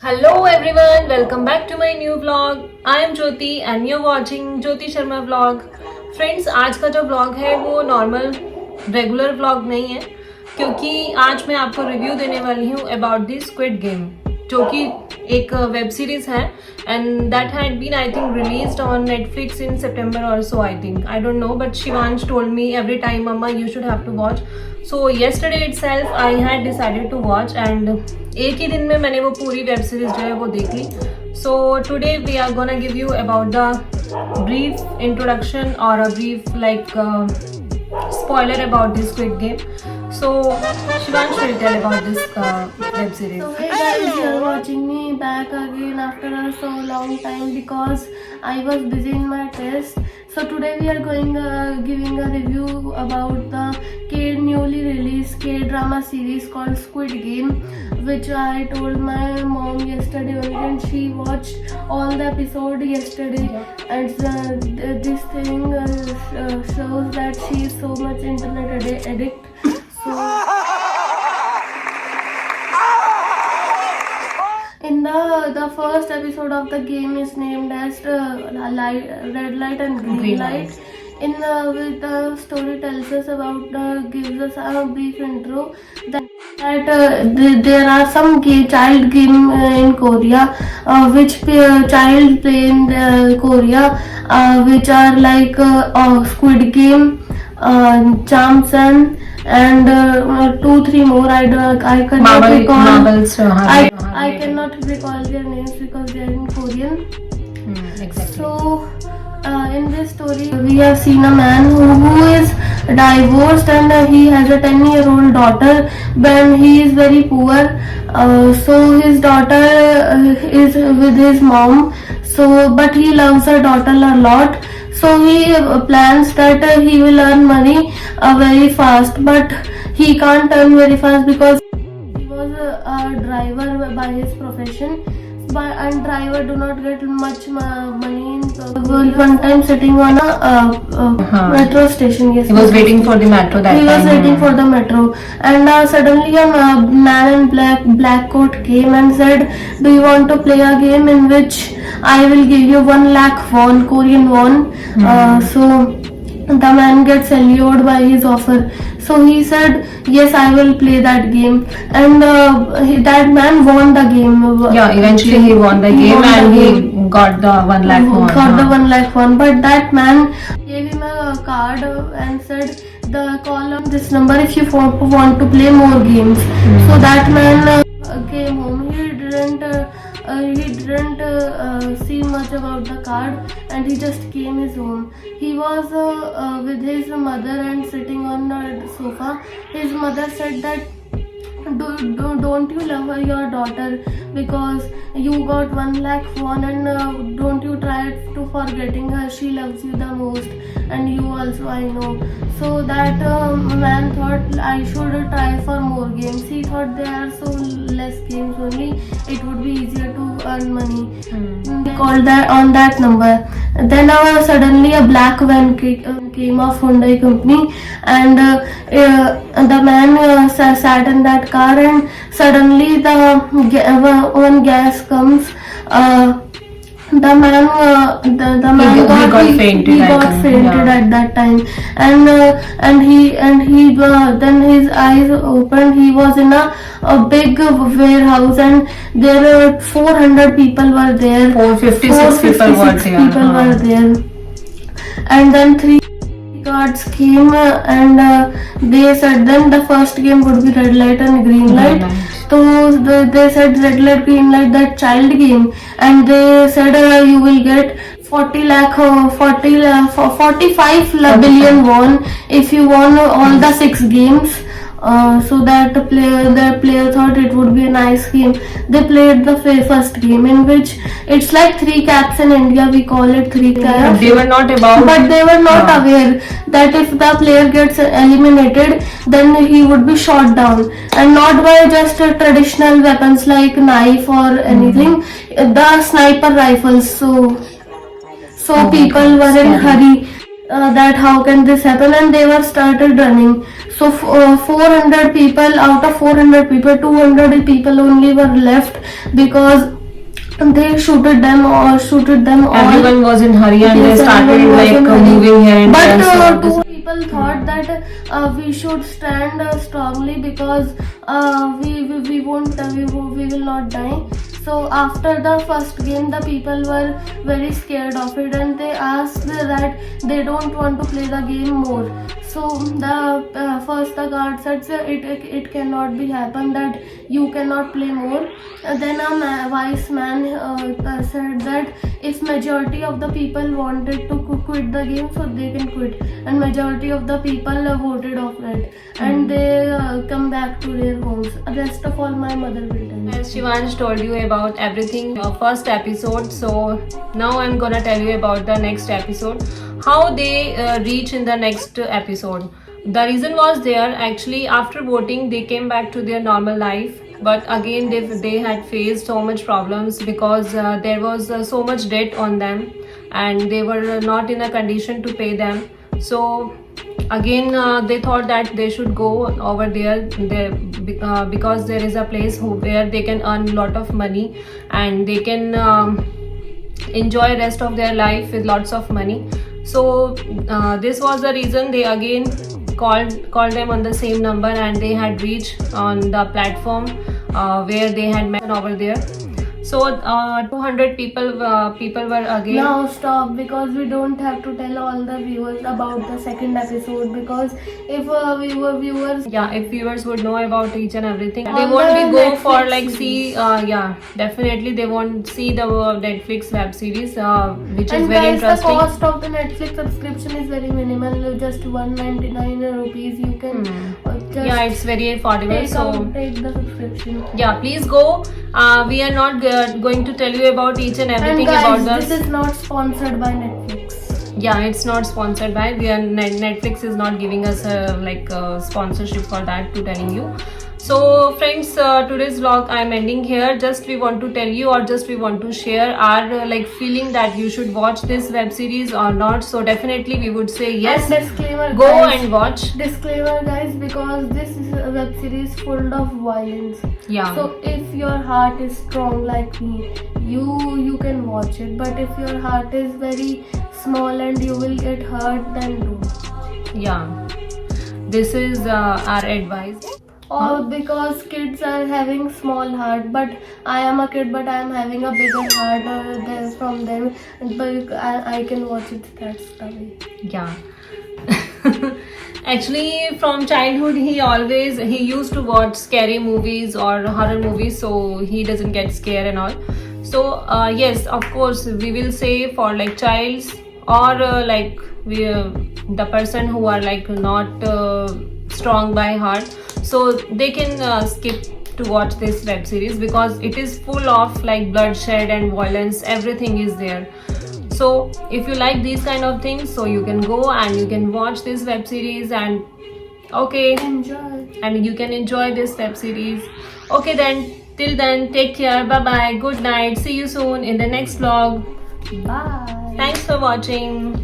Hello everyone, welcome back to my new vlog. I am Jyoti and you're watching Jyoti Sharma vlog. Friends, आज का जो vlog है वो normal regular vlog नहीं है क्योंकि आज मैं आपको रिव्यू देने वाली हूँ अबाउट दी स्क्विड गेम जो कि एक वेब सीरीज है and that had been I think released on Netflix in September और so I think I don't know but Shivansh told me every time mama you should have to watch so yesterday itself I had decided to watch and एक ही दिन में मैंने वो पूरी web series जो है वो देख ली so today we are gonna give you about the brief introduction और a brief like spoiler about this Squid Game. So Shivansh will tell about this web series. So hey guys, you are watching me back again after a so long time because I was busy in my test. So today we are going giving a review about the newly released K-drama series called Squid Game, which I told my mom yesterday only, and she watched all the episode yesterday. And this thing shows that she is so much internet addict. So in the first episode of the game is named as red light and green light. In with the story tells us about gives us a brief intro that there are some child game in Korea which child play in Korea which are like Squid Game, Chamsan and 2-3 more. I cannot recall. Marbles, I cannot recall their names because they are in Korean. Exactly. So in this story we have seen a man who is divorced and he has a 10-year-old daughter but he is very poor, so his daughter is with his mom, so but he loves her daughter a lot, so he plans that he will earn money very fast, but he can't earn very fast because he was a driver by his profession. And driver do not get much money in one time sitting on a metro station. Yes, He was waiting for the metro that he time. was waiting for the metro, and suddenly a man in black coat came and said, "Do you want to play a game in which I will give you 1 lakh won, Korean won?" So the man gets allured by his offer. So he said, "Yes, I will play that game." And that man won the game. Yeah, eventually he won the game and he got the 1 lakh won. Got the 1 lakh won. But that man gave him a card and said, "Call on this number if you want to play more games." So that man came home. He didn't see much about the card and he just came his home. He was with his mother and sitting on the sofa. His mother said that don't you love your daughter because you got 1 lakh won, and don't you try to forgetting her, she loves you the most and you also, I know. So that man thought I should try for more games. He thought there are so less games only, it would be easier to earn money. He called that on that number. Then suddenly a black van came of Hyundai company, and the man sat in that car, and suddenly when gas comes, the man got fainted at that time, and he then his eyes opened. He was in a big warehouse and there were 400 people were there. 456 people were there. And then 3 guards came and they said then the first game would be red light and green light. So they said red light, green light, that child game, and they said you will get 45 billion won if you won all the 6 games. So that the player thought it would be a nice game. They played the first game in which it's like 3 caps in India, we call it 3 caps. They were not about. But they were not aware that if the player gets eliminated, then he would be shot down, and not by just traditional weapons like knife or anything, the sniper rifles. So people were in hurry. that how can this happen, and they were started running. So 400 people, out of 400 people, 200 people only were left, because they shooted them all. Everyone was in hurry and Yes, they started everyone was like in hurry. moving here and But there. two people thought that we should stand strongly, because we won't we will not die. So after the first game, the people were very scared of it, and they asked that they don't want to play the game more. So the first the guard said, "Sir, it cannot be happen that you cannot play more." Then a wise man said that if majority of the people wanted to quit the game, so they can quit, and majority of the people voted off it, and they come back to their homes. Rest of all my mother will tell you. As Shivansh told you about everything first episode, so now I'm gonna tell you about the next episode, how they reach in the next episode. The reason was there, actually after voting they came back to their normal life, but again they had faced so much problems, because there was so much debt on them and they were not in a condition to pay them. So again they thought that they should go over there, because there is a place where they can earn a lot of money and they can enjoy rest of their life with lots of money. So this was the reason they again called them on the same number, and they had reached on the platform where they had met over there. So 200 people were again. Now stop, because we don't have to tell all the viewers about the second episode, because if viewers Yeah, if viewers would know about each and everything, they On won't the be go for Netflix like see yeah, definitely they won't see the Netflix web series, which is and very guys, the interesting. cost of the Netflix subscription is very minimal, just 199 rupees. You can just Yeah, it's very affordable. take the subscription. Yeah, please go. We are not going to tell you about each and And everything guys, about this is not sponsored by Netflix. Yeah, it's not sponsored by. Netflix is not giving us a sponsorship for that, to telling you. So friends, today's vlog I'm ending here. Just we want to tell you, or just we want to share our feeling that you should watch this web series or not. So definitely we would say yes, And disclaimer, go guys, and watch. Disclaimer, guys, because this is a web series full of violence. Yeah. So if your heart is strong like me, you can watch it. But if your heart is very small and you will get hurt, then do. Yeah, this is our advice. Or because kids are having small heart, but I am a kid, but I am having a bigger heart than from them, but I can watch it. That's the way. Yeah. Actually from childhood he used to watch scary movies or horror movies, so he doesn't get scared and all. So yes, of course we will say for like childs, or the person who are like not strong by heart, so they can skip to watch this web series, because it is full of like bloodshed and violence, everything is there. So if you like these kind of things, so you can go and you can watch this web series, and okay, Enjoy. and you can enjoy this web series. Okay then, till then, take care, bye bye, good night, see you soon in the next vlog. Bye. Thanks for watching.